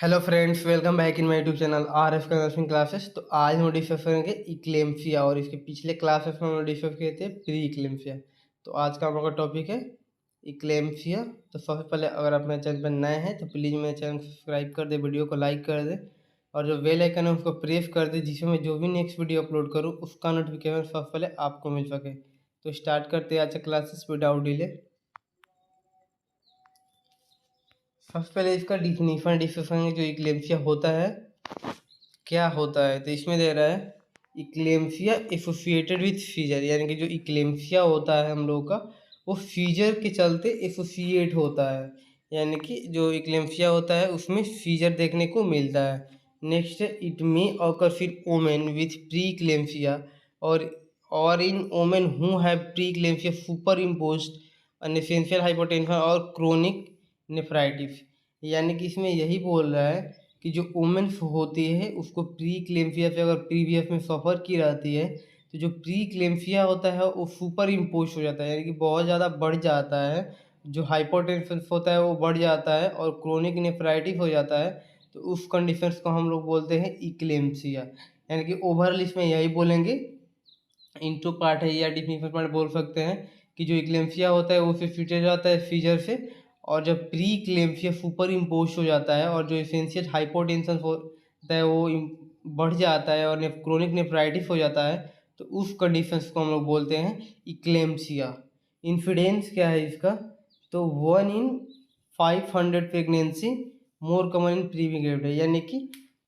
Hello friends, welcome back in my YouTube channel R F nursing classes. तो आज हम discuss करेंगे इक्लेम्फिया और इसके पिछले क्लासेस में हम डिस्कस किए थे प्री इक्लेम्फिया। तो आज का हम लोग का टॉपिक है इक्लेम्फिया। तो सबसे पहले अगर आप मेरे चैनल पर नए हैं तो प्लीज़ मेरे चैनल को सब्सक्राइब कर दे, वीडियो को लाइक कर दे और जो बेल आइकन है उसको प्रेस कर दे, जिसमें मैं जो भी नेक्स्ट वीडियो अपलोड करूँ उसका नोटिफिकेशन सबसे पहले आपको मिल सके। तो स्टार्ट करते हैं आज का क्लासेस विदाउट डिले। सबसे पहले इसका डिफिनीशन डिस्कस करेंगे जो इक्लेम्फिया होता है, क्या होता है। तो इसमें दे रहा है इक्लेम्फिया एसोसिएटेड विथ फीजर, यानी कि जो इक्लेम्फिया होता है हम लोग का वो फीजर के चलते एसोसिएट होता है, यानी कि जो इक्लेम्फिया होता है उसमें फीजर देखने को मिलता है। नेक्स्ट है इट मे ऑकर फिर ओमेन विथ प्री इक्लेम्फिया और in women who have preeclampsia superimposed essential hypotension और क्रोनिक नेफ्राइटिस। यानी कि इसमें यही बोल रहा है कि जो वुमेन्स होती है उसको प्री क्लेम्फिया से अगर प्रीवियस में सफ़र की रहती है तो जो प्री क्लेम्फिया होता है वो सुपर इम्पोज हो जाता है, यानी कि बहुत ज़्यादा बढ़ जाता है। जो हाइपोटेंशन होता है वो बढ़ जाता है और क्रोनिक नेफ्राइटिस हो जाता है। तो उस कंडीशंस को हम लोग बोलते हैं इक्लेम्सिया। यानी कि ओवरऑल इसमें यही बोलेंगे, इंट्रो पार्ट है या डिफिनेशन पार्ट बोल सकते हैं कि जो इक्लेम्फिया होता है वो फिर फिटेड जाता है फीजर से, और जब प्री इक्लेम्फिया सुपर इम्पोज हो जाता है और जो एसेंशियल हाइपोटेंशन होता है वो बढ़ जाता है और क्रोनिक नेफ्राइटिस हो जाता है, तो उस कंडीशंस को हम लोग बोलते हैं इक्लेम्सिया। इन्फिडेंस क्या है इसका, तो 1 in 500 pregnancy more common in primigravid, यानी कि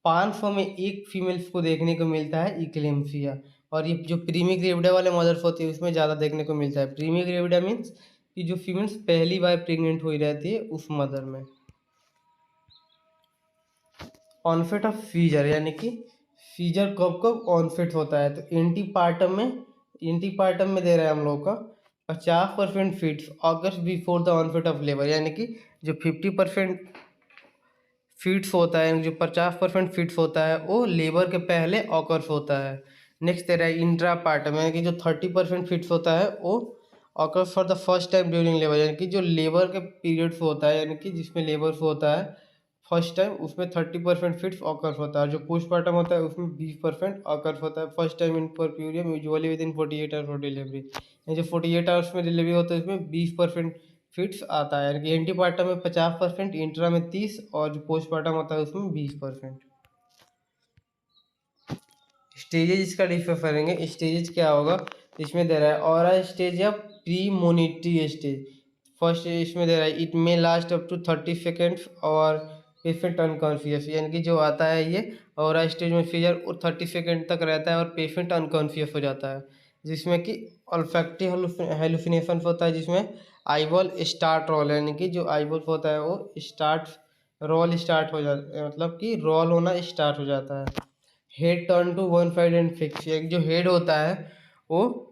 500 में एक फीमेल्स को देखने को मिलता है इक्लेम्फिया। और ये जो प्रीमी ग्रेविडा वाले मदर्स होती है उसमें ज़्यादा देखने को मिलता है। प्रीमी ग्रेविडा मीन्स कि जो फीमेल्स पहली बार प्रेग्नेंट हुई रहती है उस मदर में। ऑनसेट ऑफ फीजर, यानी कि फीजर कब कब ऑनसेट होता है, तो एंटीपार्टम में दे रहा है हम लोग का 50% fits August before the onset of labour, यानी कि जो 50% फिट्स होता है, जो 50% फिट्स होता है वो लेबर के पहले ऑकर्स होता है। नेक्स्ट दे रहा है इंट्रा पार्टम, यानी कि जो 30% फिट्स होता है वो occurs for the first time during labour, यानी कि जो लेबर के पीरियड्स होता है, यानी कि जिसमें लेबर होता है फर्स्ट टाइम उसमें 30% फिट्स ऑकर्स होता है। जो पोस्टमार्टम होता है उसमें 20% ऑकर्स होता है first time in puerperium usually with in 48 hours for delivery. जो 48 आवर्स में डिलीवरी होता है उसमें 20% फिट्स आता है, यानी कि एंटीपार्टम में 50%, इंट्रा में 30 और जो पोस्टमार्टम होता है उसमें 20%। स्टेजेज इसका डिस्कस करेंगे। स्टेजेज क्या होगा, इसमें दे रहा है ऑरा स्टेज या प्री मोनिटरी स्टेज। फर्स्ट इसमें दे रहा है it may last up to 30 seconds और पेशेंट अनकॉन्शियस, यानी कि जो आता है ये ऑरा स्टेज में फीजर वो 30 सेकेंड तक रहता है और पेशेंट अनकॉन्शियस हो जाता है, जिसमें कि ऑल्फैक्टिव हेलुसिनेशन होता है, जिसमें आईबॉल स्टार्ट रोल, यानी कि जो आईबॉल होता है वो स्टार्ट हो जाता है, मतलब कि रोल होना स्टार्ट हो जाता है। Head turn to one side and fix, एक जो हेड होता है वो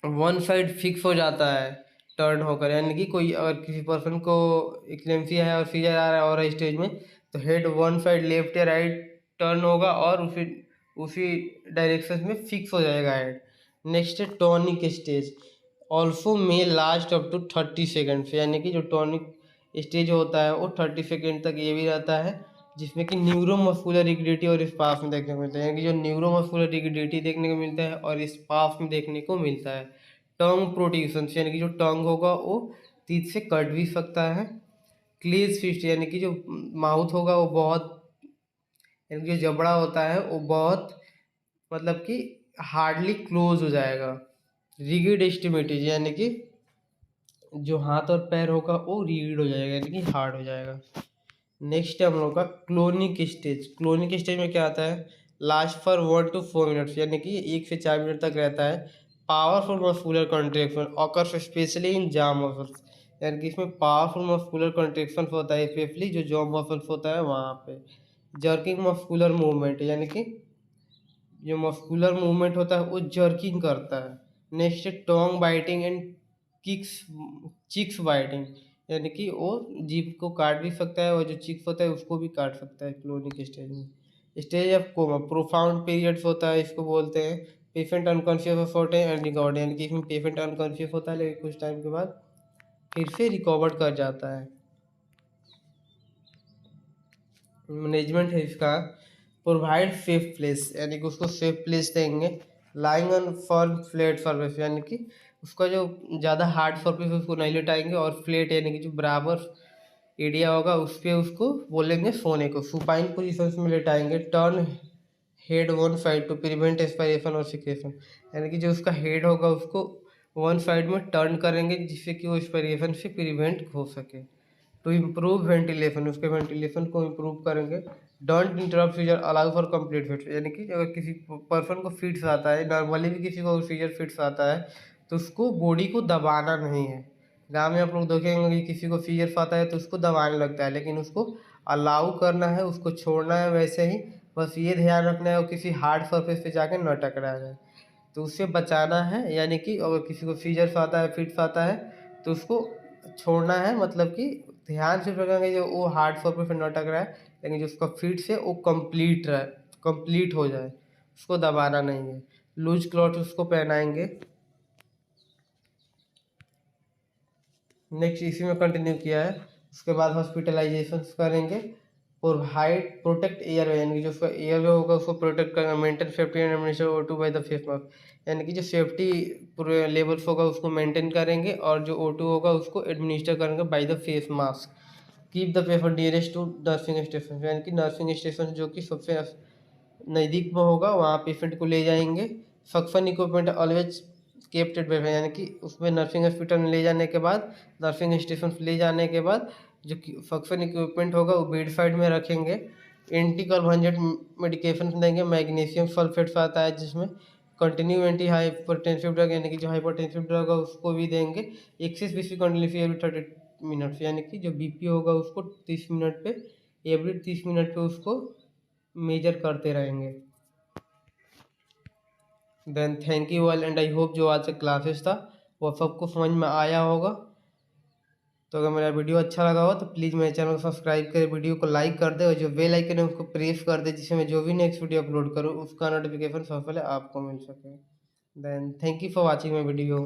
वन साइड फिक्स हो जाता है टर्न होकर, यानी कि कोई अगर किसी पर्सन को इक्लेम्सिया है और फीजर आ रहा है और स्टेज में, तो हेड वन साइड लेफ्ट या राइट टर्न होगा और उसी उसी डायरेक्शन में फिक्स हो जाएगा हेड। नेक्स्ट है tonic stage, also may last up to 30 seconds, यानी कि जो टॉनिक स्टेज होता है वो 30 सेकेंड तक ये भी रहता है, जिसमें कि न्यूरोमस्कुलर रिगिडिटी और स्पास में देखने को मिलता है, यानी कि जो न्यूरोमस्कुलर रिगिडिटी देखने को मिलता है और स्पास में देखने को मिलता है। टंग प्रोट्रूशन, यानी कि जो टंग होगा वो तीत से कट भी सकता है। क्लीज फिस्ट, यानी कि जो माउथ होगा वो बहुत, यानी कि जो जबड़ा होता है वो बहुत, मतलब कि हार्डली क्लोज हो जाएगा। रिगिड एक्सट्रीमिटीज, यानी कि जो हाथ और पैर होगा वो रिगिड हो जाएगा, यानी कि हार्ड हो जाएगा। नेक्स्ट है हम लोग का क्लोनिक स्टेज। क्लोनिक स्टेज में क्या आता है, लास्ट फॉर 1 to 4 मिनट्स, यानी कि 1 से 4 मिनट तक रहता है। Powerful muscular contraction occurs specially in jaw muscles, यानी कि इसमें पावरफुल मस्कुलर कॉन्ट्रेक्शन होता है स्पेशली जो जॉ मसल्स होता है वहाँ पे। जर्किंग मस्कुलर मूवमेंट, यानी कि जो मस्कुलर मूवमेंट होता है वो जर्किंग करता है। नेक्स्ट है tongue biting and kicks cheeks biting, यानी कि वो जीभ को काट भी सकता है और जो चिक्स होता है उसको भी काट सकता है क्लोनिक स्टेज में। Stage of coma profound periods होता है, इसको बोलते हैं पेशेंट अनकॉन्शियस होते हैं एंड रिकवर्ड, यानी कि इसमें पेशेंट अनकॉन्शियस होता है लेकिन कुछ टाइम के बाद फिर से रिकवर कर जाता है। मैनेजमेंट है इसका, प्रोवाइड सेफ प्लेस, यानी कि उसको सेफ प्लेस देंगे। Lying on firm flat surface, यानी कि उसका जो ज़्यादा हार्ड सर्फेस उसको नहीं लेटाएंगे, और फ्लैट यानी कि जो बराबर एरिया होगा उस पर उसको बोलेंगे सोने को। सुपाइन पोजिशन में लेटाएंगे। Turn head one side to prevent aspiration और सिक्रेशन, यानी कि जो उसका हेड होगा उसको वन साइड में टर्न करेंगे जिससे कि वो एस्पायरेशन से प्रिवेंट हो सके। टू इम्प्रूव वेंटिलेशन, उसके वेंटिलेशन को इम्प्रूव करेंगे। Don't interrupt seizure, allow for complete fits, यानी कि अगर किसी पर्सन को फिट्स आता है, नॉर्मली भी किसी को सीजर फिट्स आता है, तो उसको बॉडी को दबाना नहीं है। गाँव में आप लोग देखेंगे कि किसी को सीजर आता है तो उसको दबाने लगता है, लेकिन उसको अलाउ करना है, उसको छोड़ना है वैसे ही। बस ये ध्यान रखना है वो किसी हार्ड सरफेस पे जाके न टकरा जाए, तो उससे बचाना है। यानी कि अगर किसी को सीजर्स आता है, फिट्स आता है, तो उसको छोड़ना है, मतलब कि ध्यान से रखेंगे जो वो हार्ड सरफेस पे न टकराए, लेकिन जो उसका फिट्स है वो कंप्लीट हो जाए, उसको दबाना नहीं है। लूज क्लॉथ उसको पहनाएंगे। नेक्स्ट इसी में कंटिन्यू किया है। उसके बाद हॉस्पिटलाइजेशन करेंगे। प्रोवाइड प्रोटेक्ट एयर, यानी कि जो उसका एयर होगा उसको प्रोटेक्ट करना। Maintain safety and administer O2 bye the face mask, यानी कि जो सेफ्टी पूरे लेवल्स होगा उसको मेंटेन करेंगे, और जो O2 होगा उसको एडमिनिस्टर करेंगे by the face mask. Keep the paper nearest to nursing station, यानी कि नर्सिंग स्टेशन जो कि सबसे नज़दीक में होगा वहाँ पेशेंट को ले जाएंगे। Suction equipment always kept at bed, यानी कि उसमें नर्सिंग हॉस्पिटल में ले जाने के बाद, नर्सिंग स्टेशन ले जाने के बाद जो सक्शन इक्विपमेंट होगा वो बेड साइड में रखेंगे। एंटी कार्बोहाइड्रेट मेडिकेशन देंगे। मैग्नीशियम सल्फेट्स आता है जिसमें। कंटिन्यू एंटी हाइपरटेंसिव ड्रग, यानी कि जो हाइपरटेंसिव ड्रग है उसको भी देंगे। Axis BC continuously every 30 minutes, यानी कि जो बीपी होगा उसको 30 मिनट पे, एवरी 30 मिनट पे उसको मेजर करते रहेंगे। Then thank you all, and I hope जो आज से क्लासेस था वो सबको समझ में आया होगा। तो अगर मेरा वीडियो अच्छा लगा हो तो प्लीज़ मेरे चैनल को सब्सक्राइब करें, वीडियो को लाइक कर दे, और जो बेल आइकन है उसको प्रेस कर दे, जिससे मैं जो भी नेक्स्ट वीडियो अपलोड करूँ उसका नोटिफिकेशन सबसे पहले आपको मिल सके। Then thank you for watching my video.